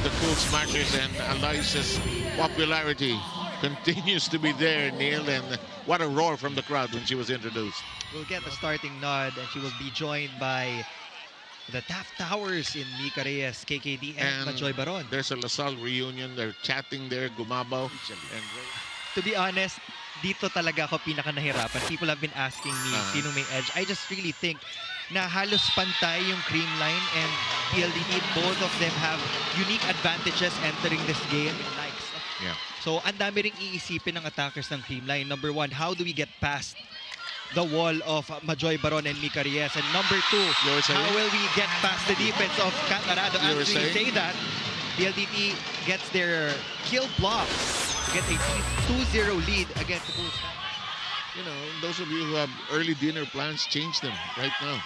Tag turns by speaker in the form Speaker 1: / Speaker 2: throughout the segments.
Speaker 1: the Cool Smashers, and Eliza's popularity continues to be there, Neil. And what a roar from the crowd when she was introduced.
Speaker 2: Will get the starting nod, and she will be joined by the Taft Towers in Mika Reyes, KKD, and Majoy Baron.
Speaker 1: There's a Lasal reunion. They're chatting there, gumabaw. And
Speaker 2: to be honest, dito talaga ako pinaka nahirapan. People have been asking me, sino may edge? I just really think na halos pantay yung Creamline and PLDT. Both of them have unique advantages entering this game.
Speaker 1: Yeah.
Speaker 2: So, ang dami ring iisipin ng attackers ng Creamline. Number one, how do we get past the wall of Majoy Baron and Mika Reyes? And number two, how will we get past the defense of Catarado? As we say that, PLDT gets their kill block to get a 2-0 lead against the Bulls.
Speaker 1: You know, those of you who have early dinner plans, change them right now.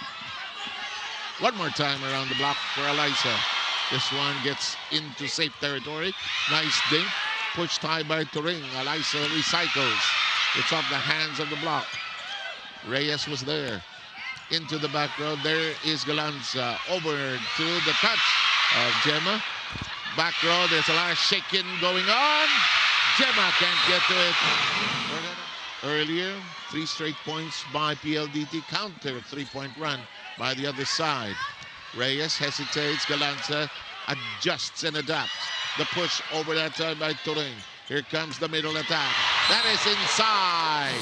Speaker 1: One more time around the block for Eliza. This one gets into safe territory. Nice dink. Pushed high by Turing. Eliza recycles. It's off the hands of the block. Reyes was there. Into the back row. There is Galanza. Over to the touch of Gemma. Back row. There's a lot of shaking going on. Gemma can't get to it. Earlier, 3 straight points by PLDT. Counter 3-point run by the other side. Reyes hesitates. Galanza adjusts and adapts. The push over that side by Turing. Here comes the middle attack. That is inside.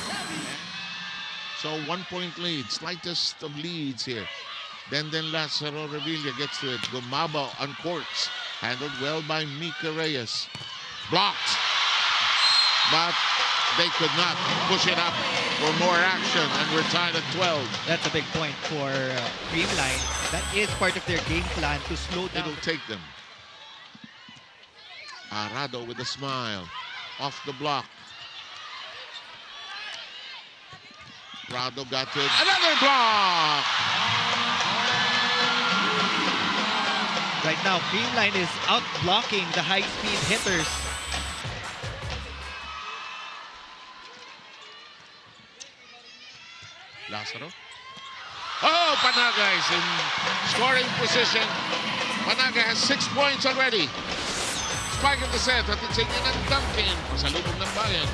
Speaker 1: So 1-point lead, slightest of leads here. Then Lazaro Revilla gets to it. Gumaba on courts. Handled well by Mika Reyes. Blocked. But they could not push it up for more action, and we're tied at 12.
Speaker 2: That's a big point for Creamline. That is part of their game plan to slow down.
Speaker 1: It'll take them. Arado with a smile. Off the block. Rado got it. Another block!
Speaker 2: Right now, Creamline is out blocking the high-speed hitters.
Speaker 1: Lazaro. Oh, Panaga is in scoring position. Panaga has 6 points already. Spike of the set. Hatid sa inyo ng Duncan sa lubog ng bayan.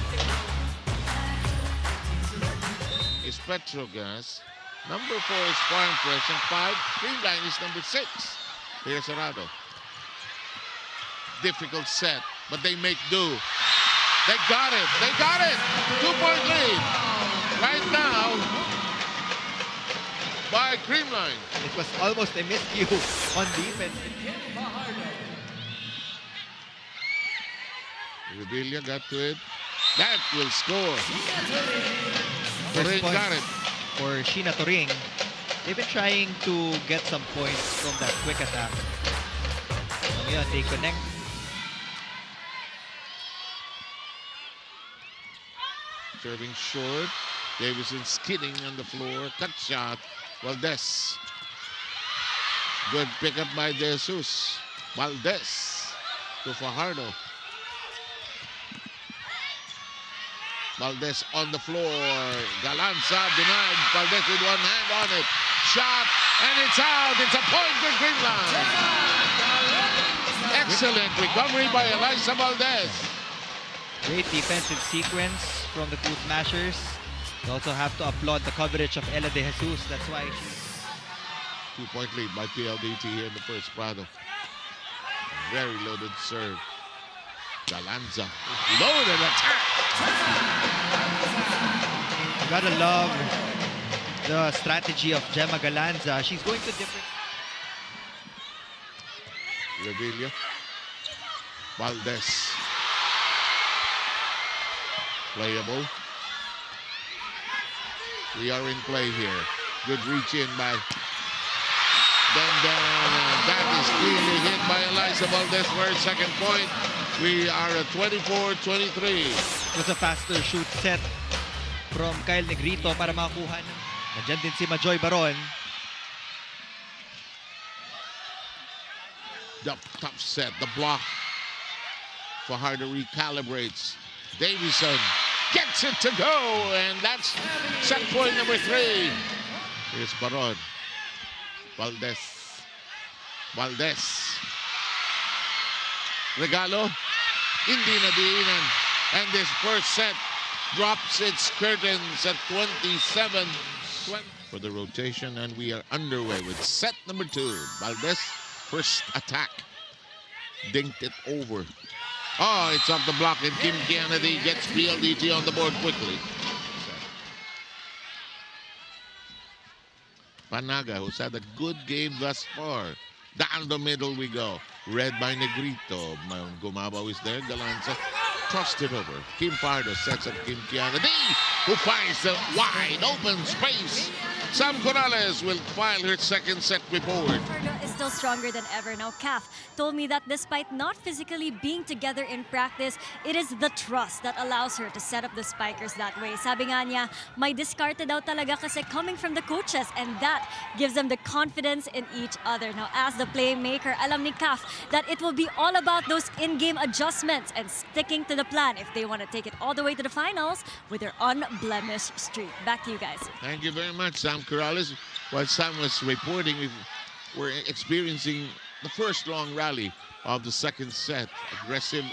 Speaker 1: Is Petrogas. Number 4 is Farm Fresh, and 5, Creamline is number 6. Here's Arado. Difficult set, but they make do. They got it. They got it. 2-point lead. Right now, by Creamline.
Speaker 2: It was almost a miscue on defense.
Speaker 1: Revilla got to it. That will score. Turing got it.
Speaker 2: For Sheena Turing. They've been trying to get some points from that quick attack. Ngayon, they connect.
Speaker 1: Serving short. Davison skidding on the floor. Cut shot. Valdez. Good pickup by De Jesus. Valdez to Fajardo. Valdez on the floor. Galanza denied. Valdez with one hand on it. Shot, and it's out. It's a point for Creamline. Excellent recovery by Eliza Valdez.
Speaker 2: Great defensive sequence from the Cool Smashers. You also have to applaud the coverage of Ella De Jesus. That's why she...
Speaker 1: 2-point lead by PLDT here in the first, Prado. Very loaded serve. Galanza. Loaded attack.
Speaker 2: You gotta love the strategy of Gemma Galanza. She's going to different...
Speaker 1: Revilla. Valdez. Playable. We are in play here. Good reach in by that is clearly hit by Eliza Valdez for her second point. We are at 24-23.
Speaker 2: It was a faster shoot set from Kyle Negrito para makakuha ng... Nandiyan din si Majoy Baron.
Speaker 1: The top set, the block. Fajardo recalibrates. Davison gets it to go, and that's set point number 3. Here's Baron. Valdez. Valdez. Regalo, hindi na diinan. And this first set drops its curtains at 27 for the rotation, and we are underway with set number 2. Valdez, first attack. Dinked it over. Oh, it's off the block, and Kim Kennedy gets PLDT on the board quickly. Panaga, who's had a good game thus far. Down the middle we go. Read by Negrito. Gumabaw is there. Galanza tossed it over. Kim Pardo sets up Kim Kennedy, who finds the wide open space. Sam Corrales will file her second set report.
Speaker 3: Is still stronger than ever. Now, Kaf told me that despite not physically being together in practice, it is the trust that allows her to set up the spikers that way. Sabi nga niya, may diskarte daw talaga kasi coming from the coaches, and that gives them the confidence in each other. Now, as the playmaker, alam ni Kaf that it will be all about those in-game adjustments and sticking to the plan if they want to take it all the way to the finals with their unblemished streak. Back to you guys.
Speaker 1: Thank you very much, Sam Corrales. While Sam was reporting, we're experiencing the first long rally of the second set. Aggressive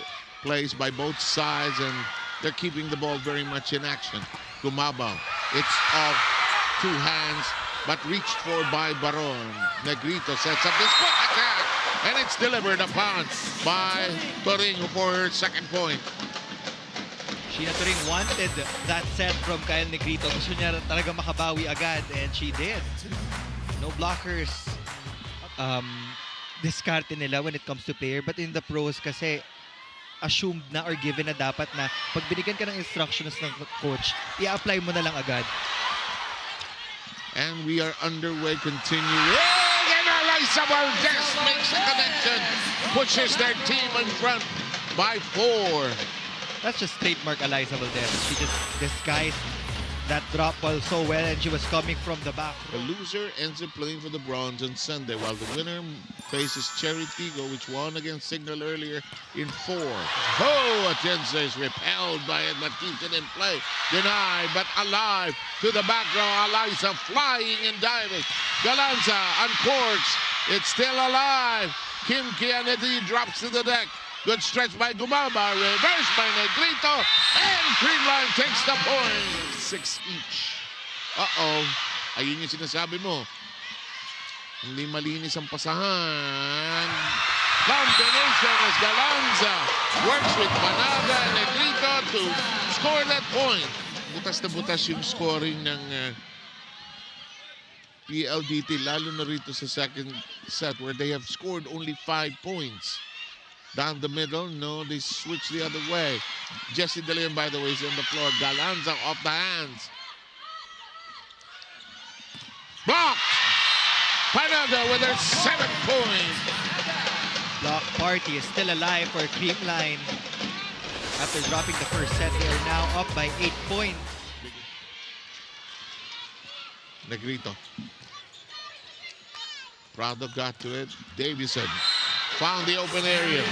Speaker 1: plays by both sides, and they're keeping the ball very much in action. Gumabaw, it's off 2 hands, but reached for by Baron. Negrito sets up this quick attack, and it's delivered upon by Torinho for her second point.
Speaker 2: Sheena Turing wanted that set from Kyle Negrito. Gusto niya talaga makabawi agad, and she did. No blockers. Diskarte nila when it comes to player. But in the pros kasi, assumed na or given na dapat na pag binigyan ka ng instructions ng coach, i-apply mo na lang agad.
Speaker 1: And we are underway, continuing. And Alyssa Valdez makes the connection. Pushes their team in front by 4.
Speaker 2: That's just trademark Alyssa Valdez. She just disguised that drop ball so well, and she was coming from the back.
Speaker 1: The loser ends up playing for the bronze on Sunday, while the winner faces Cherry Tigo, which won against Signal earlier in 4. Oh, Atienza is repelled by it, but keeps it in play. Denied, but alive to the back row. Alyssa flying and diving. Galanza uncorks. It's still alive. Kim Kennedy drops to the deck. Good stretch by Gumaba, reversed by Negrito, and Creamline takes the point. 6 each. Uh-oh. Ayun yung sinasabi mo. Hindi malinis ang pasahan. Combination as Galanza works with Panaga and Negrito to score that point. Butas na butas yung scoring ng PLDT, lalo na rito sa second set where they have scored only 5 points. Down the middle, no, they switch the other way. Jesse De Leon, by the way, is on the floor. Galanza off the hands. Blocked! Panaga with her 7th point.
Speaker 2: Block party is still alive for Creamline. After dropping the first set, they are now up by 8 points.
Speaker 1: Negrito. Prado got to it. Davison found the open area.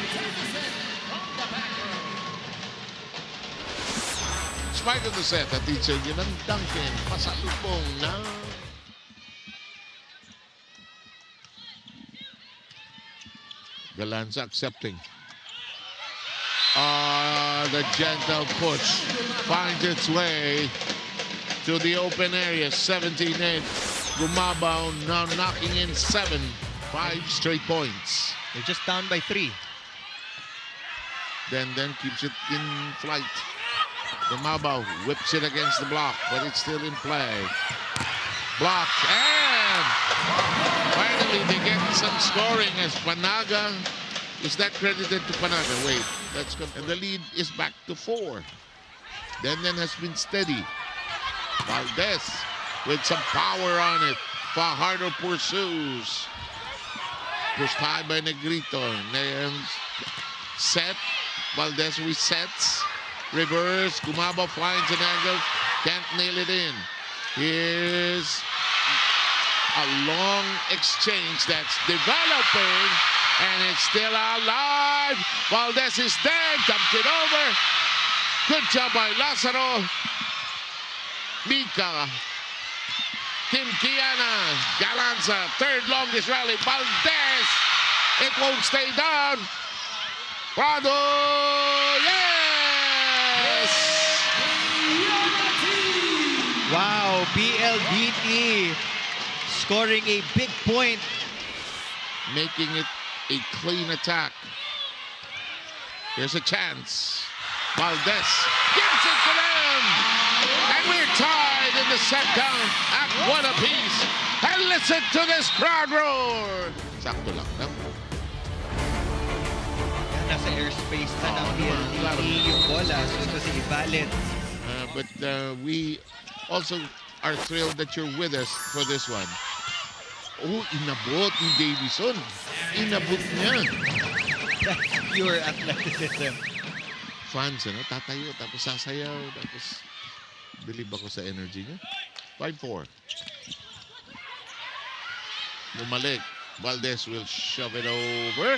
Speaker 1: Spike of the set, atitsa yun ang Duncan. Pasalubong na. Galanza accepting. The gentle push finds its way to the open area. 17-8. Gumabaw now knocking in 7. 5 straight points.
Speaker 2: They're just down by 3.
Speaker 1: Then keeps it in flight. Gumabaw whips it against the block, but it's still in play. Blocked, and finally they get some scoring as Panaga. Is that credited to Panaga? Wait, that's good. And the lead is back to 4. Then has been steady. Valdez with some power on it. Fajardo pursues. Pushed high by Negrito. Set. Valdez resets. Reverse. Gumabaw finds an angle. Can't nail it in. Here's a long exchange that's developing. And it's still alive. Valdez is there. Dumped it over. Good job by Lazaro. Mika. Kim Kiana, Galanza, third longest rally. Valdez, it won't stay down. Prado! Yes!
Speaker 2: Wow, PLDT scoring a big point.
Speaker 1: Making it a clean attack. Here's a chance. Valdez gives it to them! And we're tied in the set count at 1 apiece. And listen to this crowd roar! Sakto lang, no?
Speaker 2: Nasa airspace na ng PLDT yung bola, so ito si Ibalit.
Speaker 1: But we also are thrilled that you're with us for this one. Oh, inabot ni Davison. Inabot niya.
Speaker 2: That's pure athleticism.
Speaker 1: Fans, ano? Tatayo, tapos sasayaw, tapos believe ako sa energy niya. 5-4. Bumalik. Valdez will shove it over.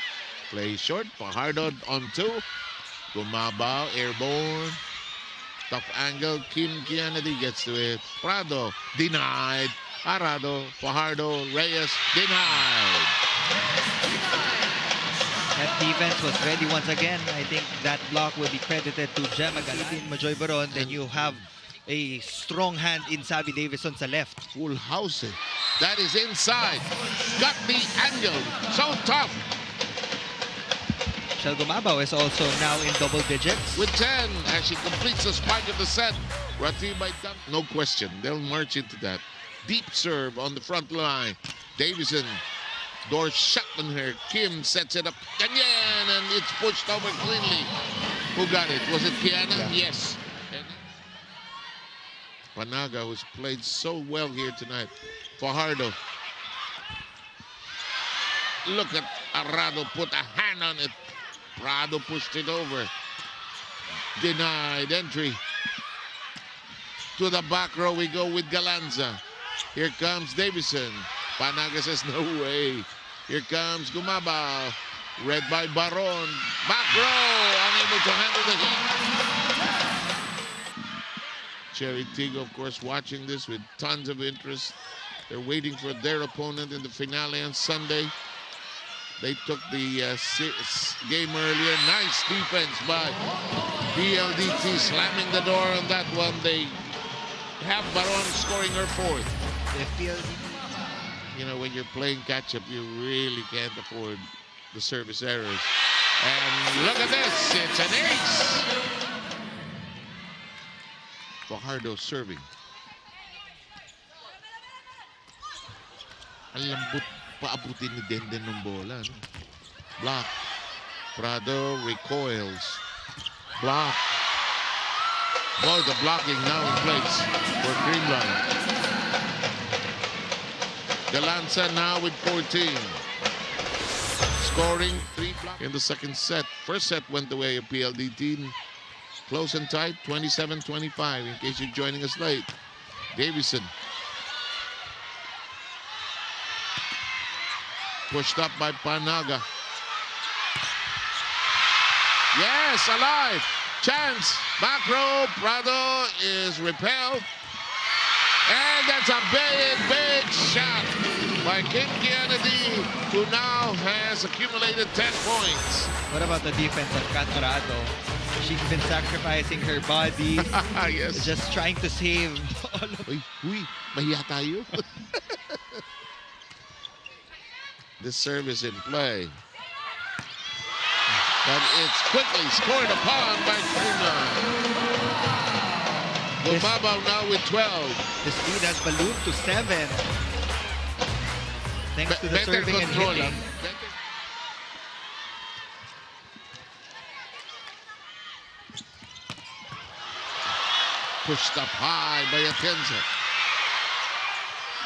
Speaker 1: Play short. Fajardo on 2. Gumabaw, airborne. Tough angle. Kim Kennedy gets to it. Prado denied. Arado, Fajardo, Reyes denied.
Speaker 2: That defense was ready once again. I think that block will be credited to Gemma Galan, Majoy Baron. Then you have a strong hand in Sabi Davison sa left.
Speaker 1: Full house. That is inside. Got the angle. So tough.
Speaker 2: Shell Gumabaw is also now in double digits.
Speaker 1: With 10 as she completes the spike of the set. Brought to you by Dunk. No question. They'll march into that. Deep serve on the front line. Davison. Door shut on her. Kim sets it up again, and it's pushed over cleanly. Who got it? Was it Kiana?
Speaker 2: Yeah.
Speaker 1: Yes. Panaga, who's played so well here tonight. Fajardo. Look at Arado put a hand on it. Prado pushed it over. Denied entry. To the back row we go with Galanza. Here comes Davison. Panaga says no way. Here comes Gumabaw. Read by Baron. Back row. Unable to handle the heat. Cherry Tigo, of course, watching this with tons of interest. They're waiting for their opponent in the finale on Sunday. They took the game earlier. Nice defense by PLDT, slamming the door on that one. They have Baron scoring her fourth. You know, when you're playing catch-up, you really can't afford the service errors. And look at this. It's an ace. Fajardo serving. Ang lambot paabutin ni Denden ng bola. No? Block. Prado recoils. Block. Boy, the blocking now in place for Creamline. Galanza now with 14. Scoring 3 blocks in the second set. First set went the way of PLDT. Close and tight, 27-25, in case you're joining us late. Davison. Pushed up by Panaga. Yes, alive. Chance. Back row. Prado is repelled. And that's a big, big shot by Kim Kennedy, who now has accumulated 10 points.
Speaker 2: What about the defense of Catarado? She's been sacrificing her body.
Speaker 1: Yes.
Speaker 2: Just trying to save all of...
Speaker 1: Uy, mahiya tayo. This serve is in play. But it's quickly scored upon by Creamline. Gumabaw now with 12.
Speaker 2: The speed has ballooned to 7. Thanks to the serving and hitting.
Speaker 1: Pushed up high by Atienza.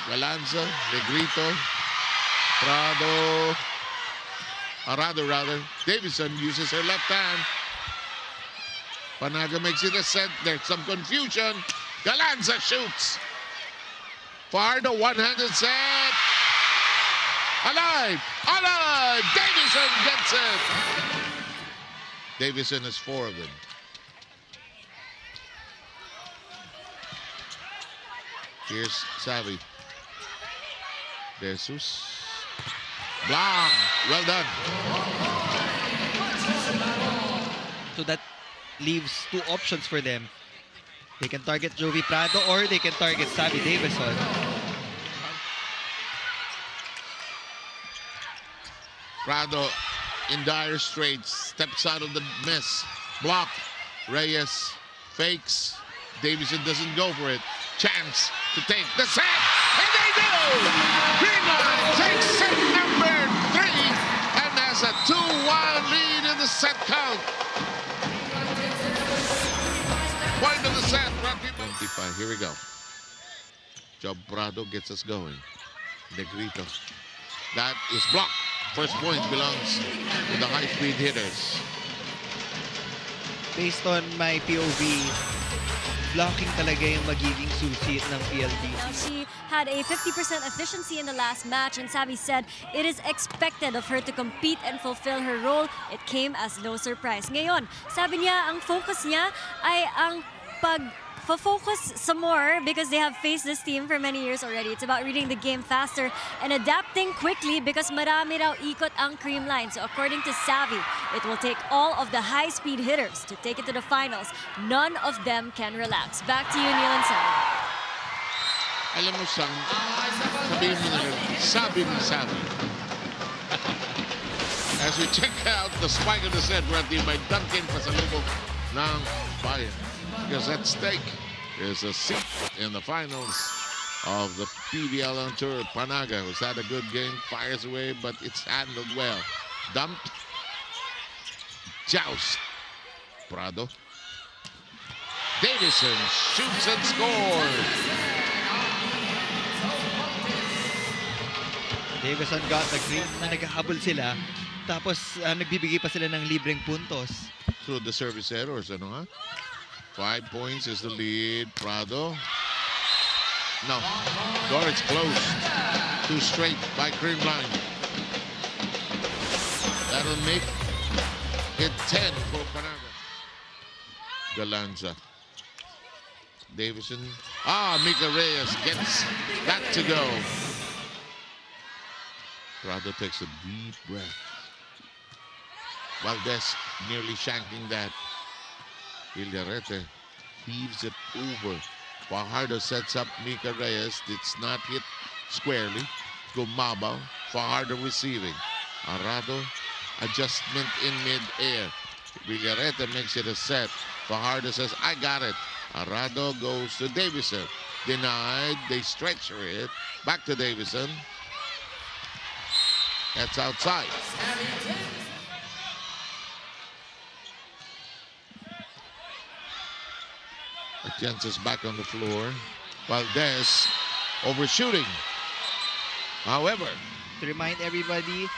Speaker 1: Galanza, Negrito, Prado, Arado rather. Davison uses her left hand. Panaga makes it a set. There's some confusion. Galanza shoots. Fajardo, one-handed set. Alive! Alive! Davison gets it! Davison has 4 of them. Here's Savi. Jesus. Block. Well done.
Speaker 2: So that leaves two options for them. They can target Jovi Prado or they can target Savvy Davison.
Speaker 1: Prado in dire straits, steps out of the mess. Block. Reyes fakes. Davison doesn't go for it. Chance to take the set. And they do! Creamline takes set number 3 and has a 2-1 lead in the set count. Point of the set. 25. Here we go. Job Prado gets us going. Negrito. That is blocked. First point belongs to the High Speed Hitters.
Speaker 2: Based on my POV, blocking talaga yung magiging susi ng PLDT.
Speaker 3: Now, she had a 50% efficiency in the last match, and Savvy said it is expected of her to compete and fulfill her role. It came as no surprise. Ngayon, sabi niya, ang focus niya ay ang pag-focus some more because they have faced this team for many years already. It's about reading the game faster and adapting quickly because marami raw ikot ang Creamline. So according to Savvy, it will take all of the high-speed hitters to take it to the finals. None of them can relax. Back to you, Neil and Savvy.
Speaker 1: Alam mo siyang, sabihin mo na lang, sabi ni Savvy. As we check out the spike of the set, brought to you by Duncan pasalubong ng bayan. Because at stake is a seat in the finals of the PVL on tour. Panaga, who's had a good game, fires away, but it's handled well. Dumped. Joust. Prado. Davison shoots and scores.
Speaker 2: Davison got the green na naghahabol sila. Tapos nagbibigay pa sila ng libreng puntos.
Speaker 1: Through the service errors, ano ha? 5 points is the lead. Prado. No. Door is closed. 2 straight by Creamline. That'll make it 10 for Panaga. Galanza. Davison. Mika Reyes gets that to go. Prado takes a deep breath. Valdez nearly shanking that. Villarete heaves it over. Fajardo sets up Mika Reyes. It's not hit squarely. Gumabaw. Fajardo receiving. Arado, adjustment in mid-air. Villarete makes it a set. Fajardo says, I got it. Arado goes to Davison. Denied. They stretch it. Back to Davison. That's outside. Atienza's back on the floor. Valdez overshooting. However,
Speaker 2: To remind everybody,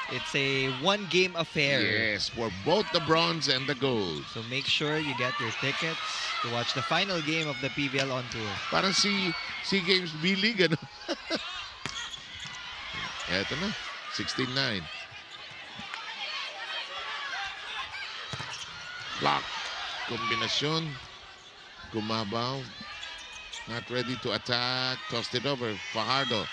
Speaker 2: it's a one-game affair.
Speaker 1: yes, for both the bronze and the gold.
Speaker 2: So make sure you get your tickets to watch the final game of the PVL on tour.
Speaker 1: Parang SEA Games B-League, ano? Eto na, 16-9. Block. Kombinasyon. Gumabaw. Not ready to attack. Tossed it over. Fajardo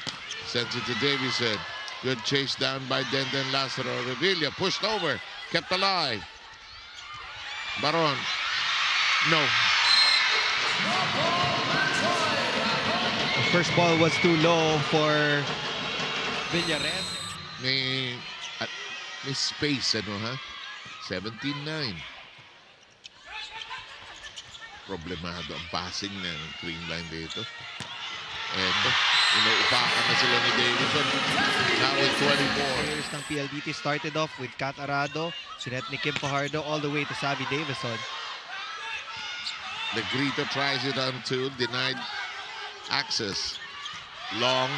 Speaker 1: sends it to Davison. Good chase down by Denden Lazaro. Revilla pushed over. Kept alive. Baron. No.
Speaker 2: The first ball was too low for Villarreal.
Speaker 1: May space, ano ha? 17-9. Problemado ang passing ng Creamline dito. Eto, inuupakan na sila ni Davison. Now with 24.
Speaker 2: Players ng PLDT started off with Kat Arado, sinet ni Kim Fajardo all the way to Savvy Davison.
Speaker 1: Negrito tries it on two, denied access. Long,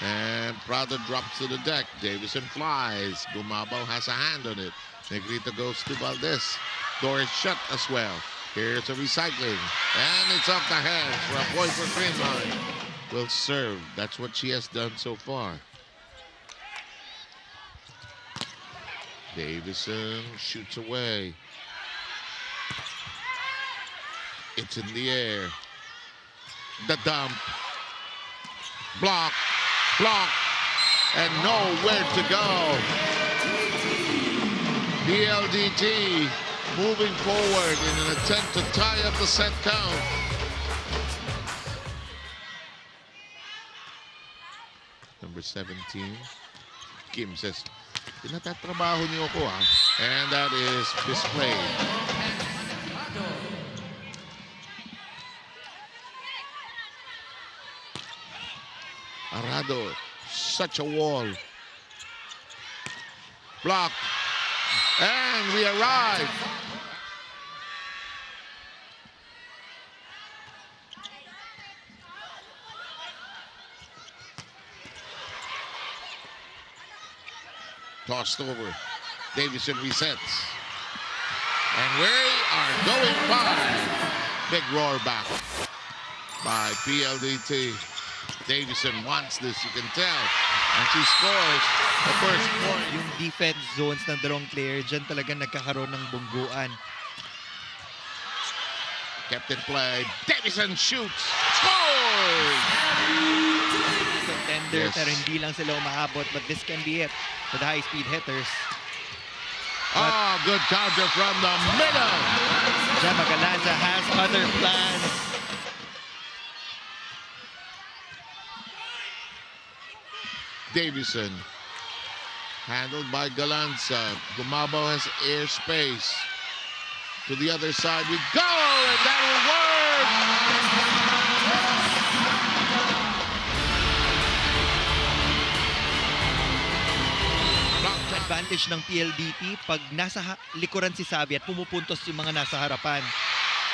Speaker 1: and Prado drops to the deck. Davison flies. Gumabaw has a hand on it. Negrito goes to Valdez. Door is shut as well. Here's a recycling. And it's off the hands for a point for Creamline. Will serve. That's what she has done so far. Davison shoots away. It's in the air. The dump. Block. Block. And nowhere to go. PLDT moving forward in an attempt to tie up the set count. Number 17, Kim says, "Pinatatrabaho niyo ako, ha?" And that is displayed. Arado, such a wall. Block. And we arrive. Tossed over. Davison resets. And we are going by. Big roar back by PLDT. Davison wants this, you can tell. And she scores the first point.
Speaker 2: Yung defense zones ng dalawang player, dyan talaga nagkakaroon ng bungguan.
Speaker 1: Kept in play. Davison shoots. Scores!
Speaker 2: Contender, pero hindi lang sila umahabot. But this can be it for the high-speed hitters.
Speaker 1: Oh, good counter from the middle.
Speaker 2: Gemma Galanza has other plans.
Speaker 1: Davison. Handled by Galanza. Gumabaw has airspace. To the other side we go, and that will work!
Speaker 2: Advantage ng PLDT pag nasa likuran si Sabi at pumupuntos yung mga nasa harapan.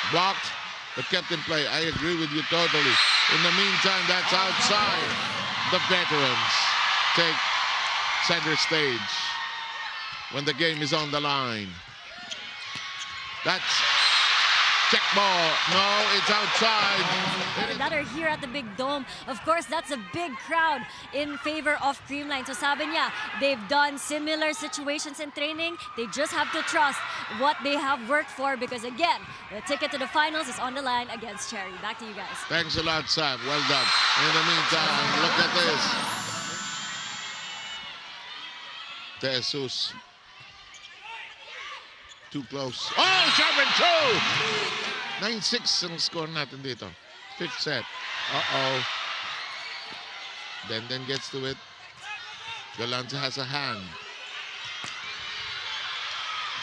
Speaker 1: Blocked, but kept in play. I agree with you totally. In the meantime, that's outside. The veterans take center stage when the game is on the line. That's check ball. No, it's outside.
Speaker 3: That are here at the Big Dome. Of course, that's a big crowd in favor of Creamline. So sabi niya, they've done similar situations in training. They just have to trust what they have worked for because, again, the ticket to the finals is on the line against Cherry. Back to you guys.
Speaker 1: Thanks a lot, Sam. Well done. In the meantime, look at this. Jesus. Too close. Oh, sharp and true! 9-6 ang score natin dito. Fifth set. Uh-oh. Then gets to it. Galanza has a hand.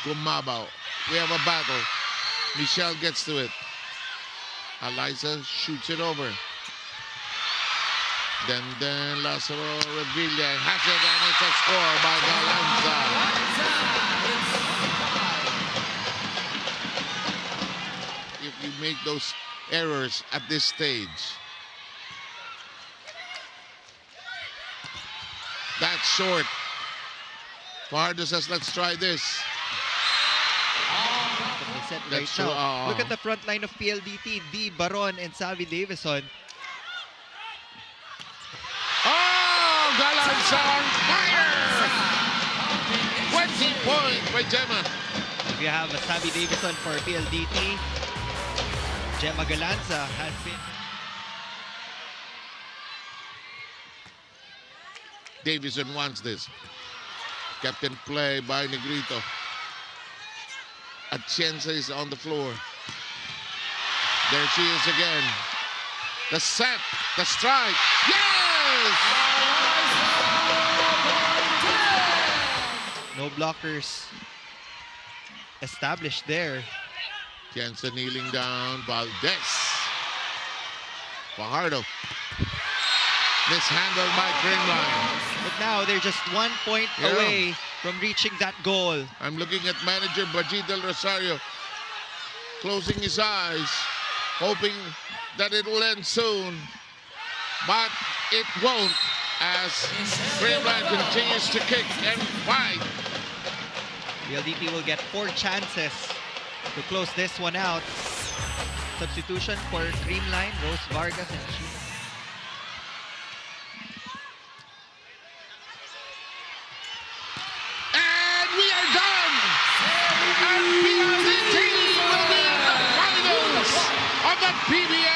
Speaker 1: Gumabaw. We have a battle. Michelle gets to it. Eliza shoots it over. Then Lazaro Revilla has it, and it's a score by Galanza. If you make those errors at this stage, that's short. Fajardo says, let's try this.
Speaker 2: Set right now. Look at the front line of PLDT, D. Baron and Savi Davison.
Speaker 1: Oh, Galanza on fire! 20 points by Gemma.
Speaker 2: We have a Savi Davison for PLDT. Gemma Galanza has been...
Speaker 1: Davison wants this. Kept in play by Negrito. Atienza is on the floor. There she is again. The set, the strike. Yes!
Speaker 2: No blockers established there.
Speaker 1: Atienza kneeling down. Valdez. Fajardo. Mishandled by Creamline.
Speaker 2: But now they're just 1 point away from reaching that goal.
Speaker 1: I'm looking at manager Baji Del Rosario closing his eyes, hoping that it will end soon. But it won't as Creamline continues to kick and fight.
Speaker 2: PLDT will get 4 chances to close this one out. Substitution for Creamline, Rose Vargas and Sheila.
Speaker 1: PVL